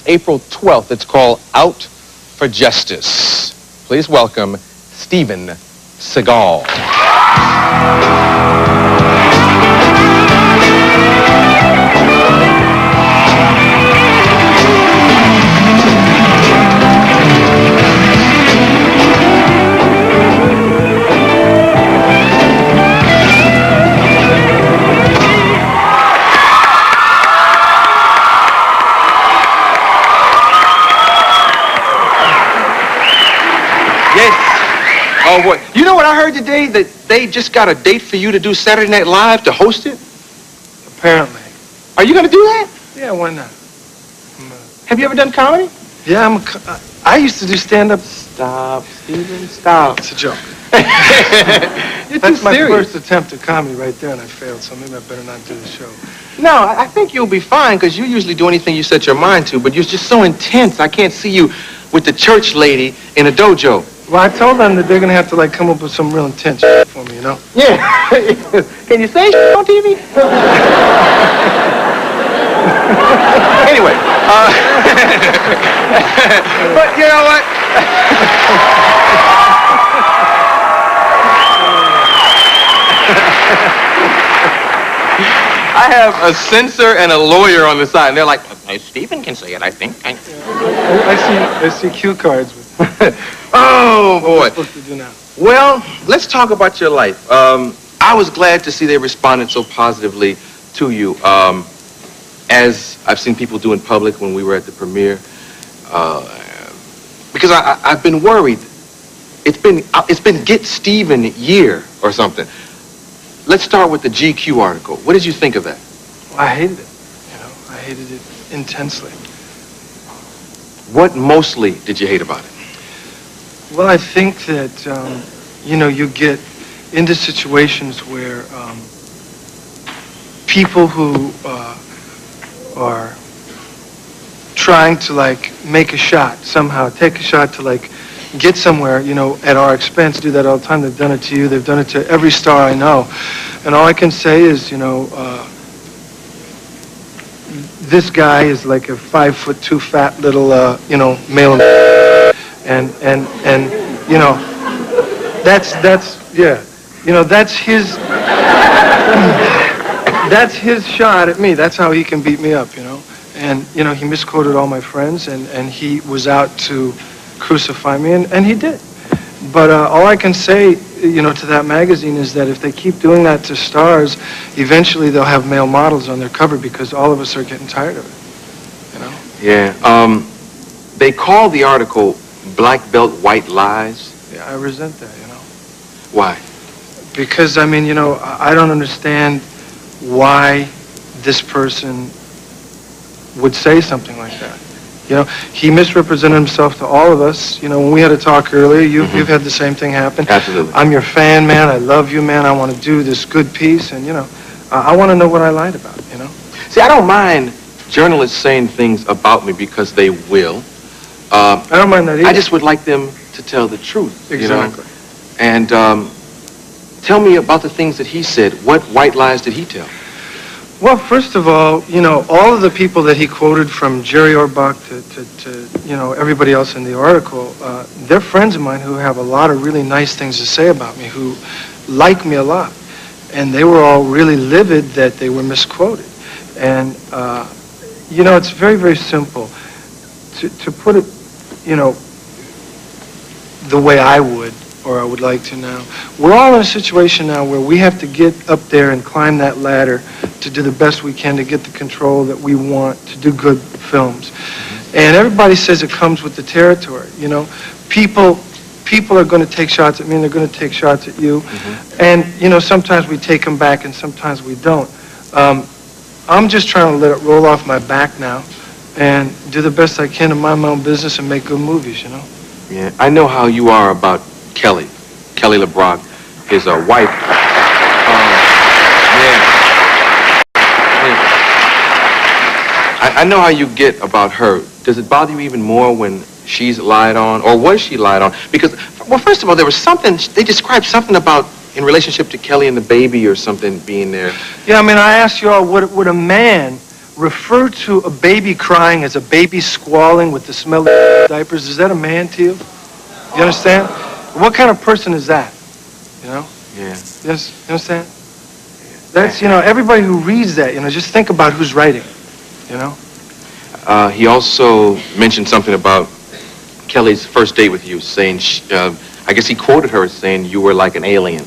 April 12th. It's called Out for Justice. Please welcome Steven Seagal. Oh, boy. You know what I heard today? That they just got a date for you to do Saturday Night Live, to host it? Apparently. Are you going to do that? Yeah, why not? Have you ever done comedy? Yeah, I used to do stand-up. Stop, Steven, stop. It's a joke. You're That's my serious. first attempt at comedy right there, and I failed, so maybe I better not do the show. No, I think you'll be fine, because you usually do anything you set your mind to, but you're just so intense. I can't see you with the church lady in a dojo. Well, I told them that they're going to have to, like, come up with some real intense shit for me, you know? Yeah. Can you say shit on TV? Anyway, but you know what? I have a censor and a lawyer on the side, and they're like, hey, Steven can say it, I think. I see cue cards. Oh, boy. What am I supposed to do now? Well, let's talk about your life. I was glad to see they responded so positively to you. As I've seen people do in public when we were at the premiere. Because I've been worried. It's been Get Steven year or something. Let's start with the GQ article. What did you think of that? Well, I hated it. You know, I hated it intensely. What mostly did you hate about it? Well, I think that, you know, you get into situations where people who are trying to, like, make a shot somehow, take a shot to, like, get somewhere, you know, at our expense, do that all the time. They've done it to you. They've done it to every star I know. And all I can say is, you know, this guy is like a 5'2" fat little, you know, male. And you know, that's yeah, you know, that's his shot at me. That's how he can beat me up, you know. And you know, he misquoted all my friends, and he was out to crucify me, and he did. But all I can say, you know, to that magazine is that if they keep doing that to stars, eventually they'll have male models on their cover, because all of us are getting tired of it, you know. Yeah. They call the article Black Belt White Lies. Yeah, I resent that, you know. Why? Because, I mean, you know, I don't understand why this person would say something like that. You know, he misrepresented himself to all of us. You know, when we had a talk earlier, you've had the same thing happen. Absolutely. I'm your fan, man. I love you, man. I want to do this good piece. And, you know, I want to know what I lied about, you know. See, I don't mind journalists saying things about me because they will. I don't mind that either. I just would like them to tell the truth. Exactly. You know? And tell me about the things that he said. What white lies did he tell? Well, first of all, you know, all of the people that he quoted, from Jerry Orbach to you know, everybody else in the article, they're friends of mine who have a lot of really nice things to say about me, who like me a lot. And they were all really livid that they were misquoted. And, you know, it's very, very simple. To put it, you know, the way I would, or I would like to now, we're all in a situation now where we have to get up there and climb that ladder to do the best we can to get the control that we want to do good films. And everybody says it comes with the territory, you know. People are going to take shots at me, and they're going to take shots at you. And, you know, sometimes we take them back and sometimes we don't. I'm just trying to let it roll off my back now and do the best I can to mind my own business and make good movies, you know. Yeah, I know how you are about Kelly LeBrock, his wife. I know how you get about her. Does it bother you even more when she's lied on, or was she lied on? Because, well, first of all, there was something, they described something about in relationship to Kelly and the baby or something being there. Yeah, I mean, I asked you all, would a man refer to a baby crying as a baby squalling with the smell of diapers, is that a man to you? You understand? What kind of person is that? You know? Yeah. Yes, you understand? That's, you know, everybody who reads that, you know, just think about who's writing, you know? He also mentioned something about Kelly's first date with you, saying, I guess he quoted her as saying you were like an alien.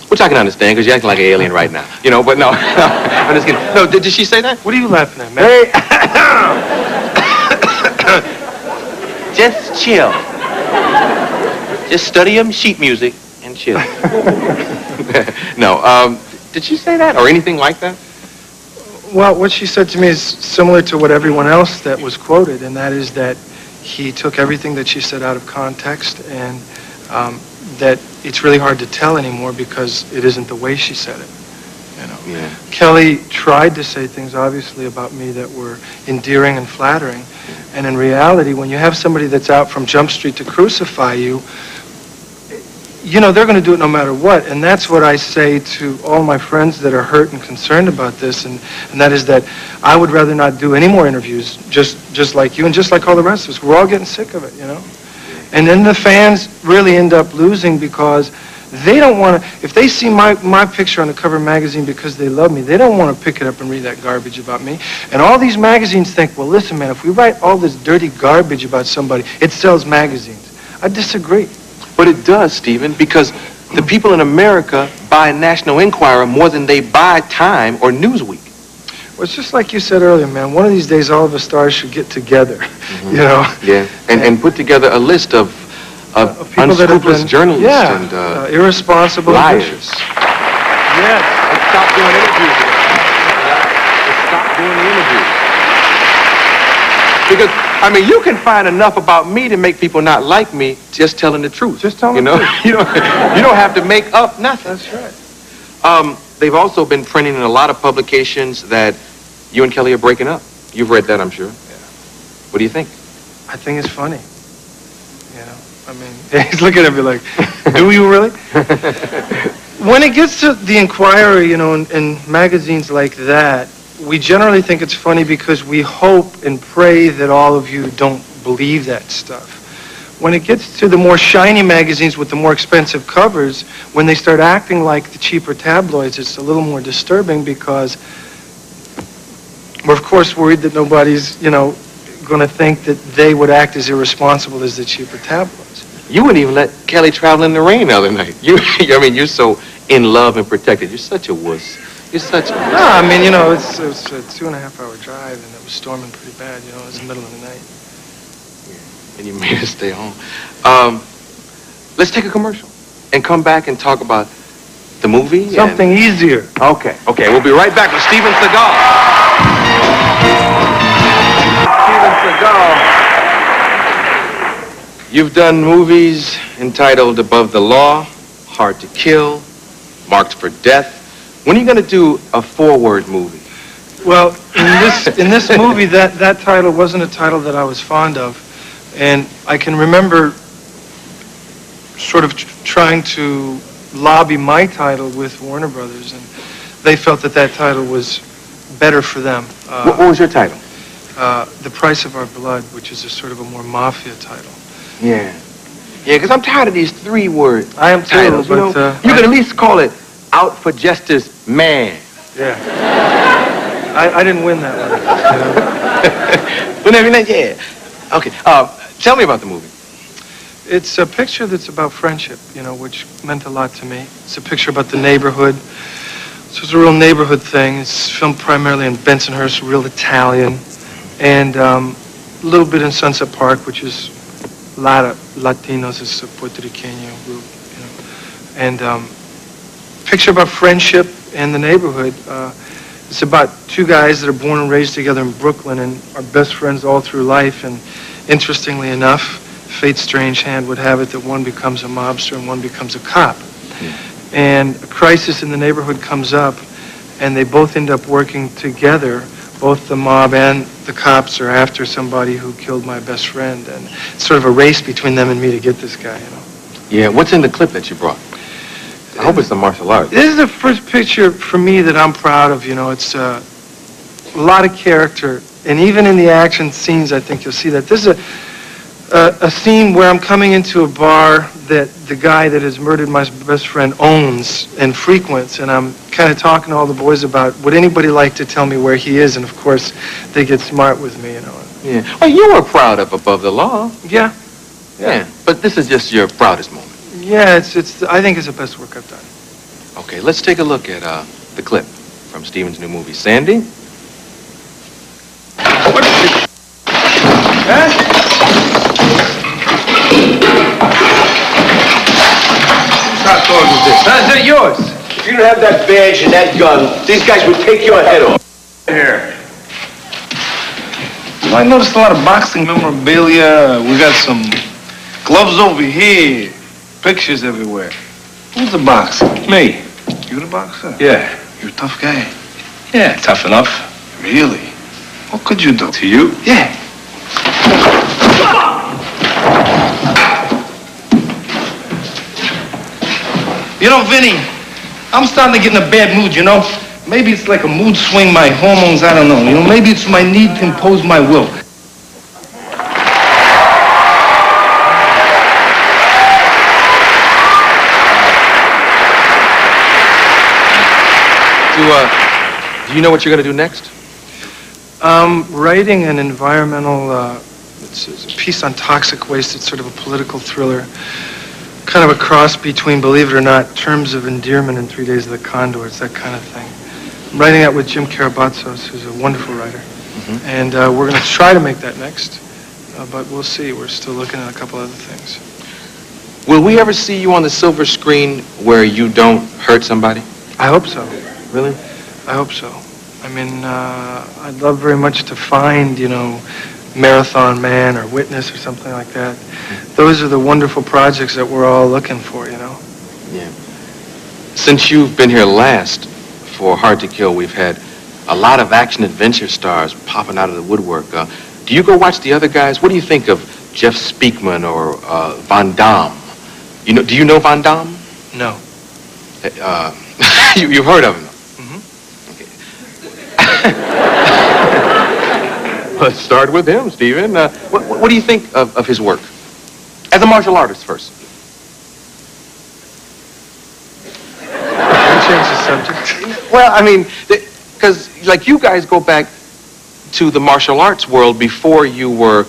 Which I can understand, because you're acting like an alien right now. You know, but no, I'm just kidding. No, did she say that? What are you laughing at, man? Hey, just chill. Just study him sheet music and chill. No, did she say that or anything like that? Well, what she said to me is similar to what everyone else that was quoted, and that is that he took everything that she said out of context, and that it's really hard to tell anymore because it isn't the way she said it. You know. Yeah. Kelly tried to say things, obviously, about me that were endearing and flattering, and in reality, when you have somebody that's out from Jump Street to crucify you, you know, they're going to do it no matter what, and that's what I say to all my friends that are hurt and concerned about this, and that is that I would rather not do any more interviews, just like you and just like all the rest of us. We're all getting sick of it, you know? And then the fans really end up losing because they don't want to, if they see my picture on the cover of a magazine because they love me, they don't want to pick it up and read that garbage about me. And all these magazines think, well, listen, man, if we write all this dirty garbage about somebody, it sells magazines. I disagree. But it does, Stephen, because the people in America buy National Enquirer more than they buy Time or Newsweek. Well, it's just like you said earlier, man. One of these days, all of us stars should get together, you know? Yeah, and put together a list of people that have unscrupulous been, journalists yeah, and irresponsible liars. vicious. Yes, and stop doing interviews. And stop doing the interviews. Because, I mean, you can find enough about me to make people not like me just telling the truth. Just telling the truth. You don't have to make up nothing. That's right. They've also been printing in a lot of publications that you and Kelly are breaking up. You've read that, I'm sure. Yeah. What do you think? I think it's funny. You know, I mean, he's looking at me like, do you really? When it gets to the Inquirer, you know, and magazines like that, we generally think it's funny because we hope and pray that all of you don't believe that stuff. When it gets to the more shiny magazines with the more expensive covers, when they start acting like the cheaper tabloids, it's a little more disturbing because we're, of course, worried that nobody's, you know, going to think that they would act as irresponsible as the cheaper tabloids. You wouldn't even let Kelly travel in the rain the other night. I mean, you're so in love and protected. You're such a wuss. You're such a wuss. No, I mean, you know, it was a 2.5-hour drive, and it was storming pretty bad, you know, it was the middle of the night. And you made us stay home. Let's take a commercial and come back and talk about the movie. Something easier. Okay, we'll be right back with Steven Seagal. Steven Seagal. You've done movies entitled Above the Law, Hard to Kill, Marked for Death. When are you going to do a 4-word movie? Well, in this movie, that title wasn't a title that I was fond of. And I can remember sort of trying to lobby my title with Warner Brothers, and they felt that title was better for them. What was your title? The Price of Our Blood, which is a sort of a more mafia title. Yeah, because I'm tired of these 3-word I am too, titles. but... you could at least call it Out for Justice Man. Yeah. I didn't win that one. You know? Yeah. Okay, tell me about the movie. It's a picture that's about friendship, you know, which meant a lot to me. It's a picture about the neighborhood. So it's a real neighborhood thing. It's filmed primarily in Bensonhurst, real Italian, and a little bit in Sunset Park, which is a lot of Latinos, it's a Puerto Rican group, you know. And picture about friendship and the neighborhood. It's about 2 guys that are born and raised together in Brooklyn and are best friends all through life. And interestingly enough, fate's strange hand would have it that one becomes a mobster and one becomes a cop. And a crisis in the neighborhood comes up, and they both end up working together. Both the mob and the cops are after somebody who killed my best friend. And it's sort of a race between them and me to get this guy, you know. Yeah, what's in the clip that you brought? I hope it's the martial arts. This is the first picture for me that I'm proud of, you know. It's a lot of character, and even in the action scenes, I think you'll see that. This is a scene where I'm coming into a bar that the guy that has murdered my best friend owns and frequents, and I'm kind of talking to all the boys about, would anybody like to tell me where he is? And of course, they get smart with me, you know. Yeah. Well, you were proud of Above the Law. Yeah. Yeah. But this is just your proudest moment. Yeah, I think it's the best work I've done. Okay, let's take a look at the clip from Steven's new movie. Sandy? What is it? Huh? Whose dog is this? Is that yours? If you didn't have that badge and that gun, these guys would take your head off. Here. I noticed a lot of boxing memorabilia. We got some gloves over here. Pictures everywhere. Who's the boxer? Me. You the boxer? Yeah. You're a tough guy. Yeah, tough enough. Really? What could you do? To you? Yeah. You know, Vinny, I'm starting to get in a bad mood, you know? Maybe it's like a mood swing, my hormones, I don't know. You know, maybe it's my need to impose my will. Do you know what you're going to do next? Writing an environmental, it's a piece on toxic waste. It's sort of a political thriller, kind of a cross between, believe it or not, Terms of Endearment and 3 Days of the Condor. It's that kind of thing. I'm writing that with Jim Karabatsos, who's a wonderful writer. Mm-hmm. And we're going to try to make that next, but we'll see. We're still looking at a couple other things. Will we ever see you on the silver screen where you don't hurt somebody? I hope so. Really? I hope so. I mean, I'd love very much to find, you know, Marathon Man or Witness or something like that. Those are the wonderful projects that we're all looking for, you know. Yeah. Since you've been here last for Hard to Kill, we've had a lot of action-adventure stars popping out of the woodwork. Do you go watch the other guys? What do you think of Jeff Speakman or Van Damme? Do you know Van Damme? No. You've heard of him? Let's start with him, Stephen. What do you think of his work? As a martial artist first. Can we change the subject? Well, I mean, because, like, you guys go back to the martial arts world before you were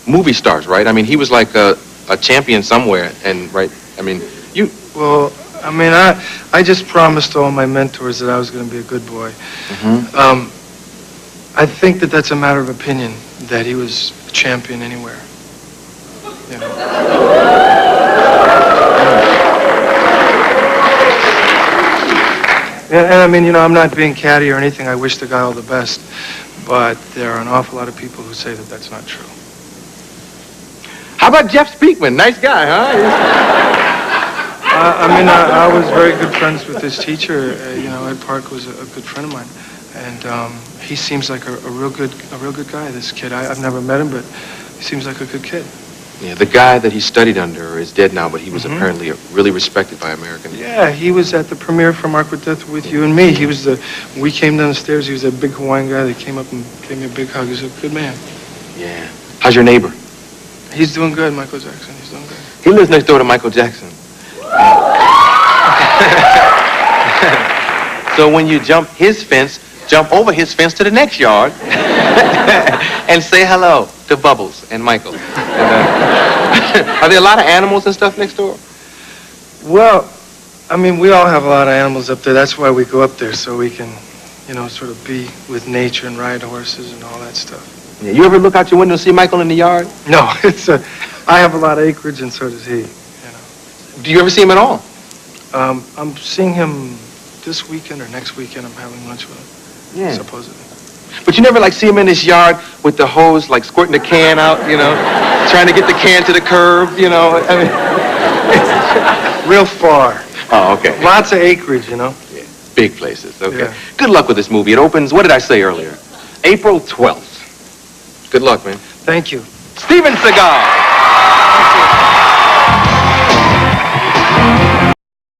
movie stars, right? I mean, he was like a champion somewhere, and, right, I mean, you... Well, I mean, I just promised all my mentors that I was going to be a good boy. Mm-hmm. I think that that's a matter of opinion, that he was a champion anywhere. You know. And I mean, you know, I'm not being catty or anything. I wish the guy all the best. But there are an awful lot of people who say that that's not true. How about Jeff Speakman? Nice guy, huh? I mean, I was very good friends with his teacher. You know, Ed Park was a good friend of mine. And he seems like a real good guy, this kid. I've never met him, but he seems like a good kid. Yeah, the guy that he studied under is dead now, but he was apparently really respected by Americans. Yeah, he was at the premiere for Mark with Death with you and me. We came down the stairs, he was that big Hawaiian guy that came up and gave me a big hug. He's a good man. Yeah. How's your neighbor? He's doing good, Michael Jackson. He's doing good. He lives next door to Michael Jackson. So when you jump his fence, jump over his fence to the next yard and say hello to Bubbles and Michael. And, are there a lot of animals and stuff next door? Well, I mean, we all have a lot of animals up there. That's why we go up there, so we can, you know, sort of be with nature and ride horses and all that stuff. Yeah, you ever look out your window and see Michael in the yard? No, I have a lot of acreage and so does he, you know. Do you ever see him at all? I'm seeing him this weekend or next weekend. I'm having lunch with him. Yeah. Supposedly. But you never, like, see him in his yard with the hose, like, squirting the can out, you know, trying to get the can to the curb, you know. I mean, real far. Oh, okay. Lots of acreage, you know. Yeah. Big places. Okay. Yeah. Good luck with this movie. It opens, what did I say earlier? April 12th. Good luck, man. Thank you. Steven Seagal.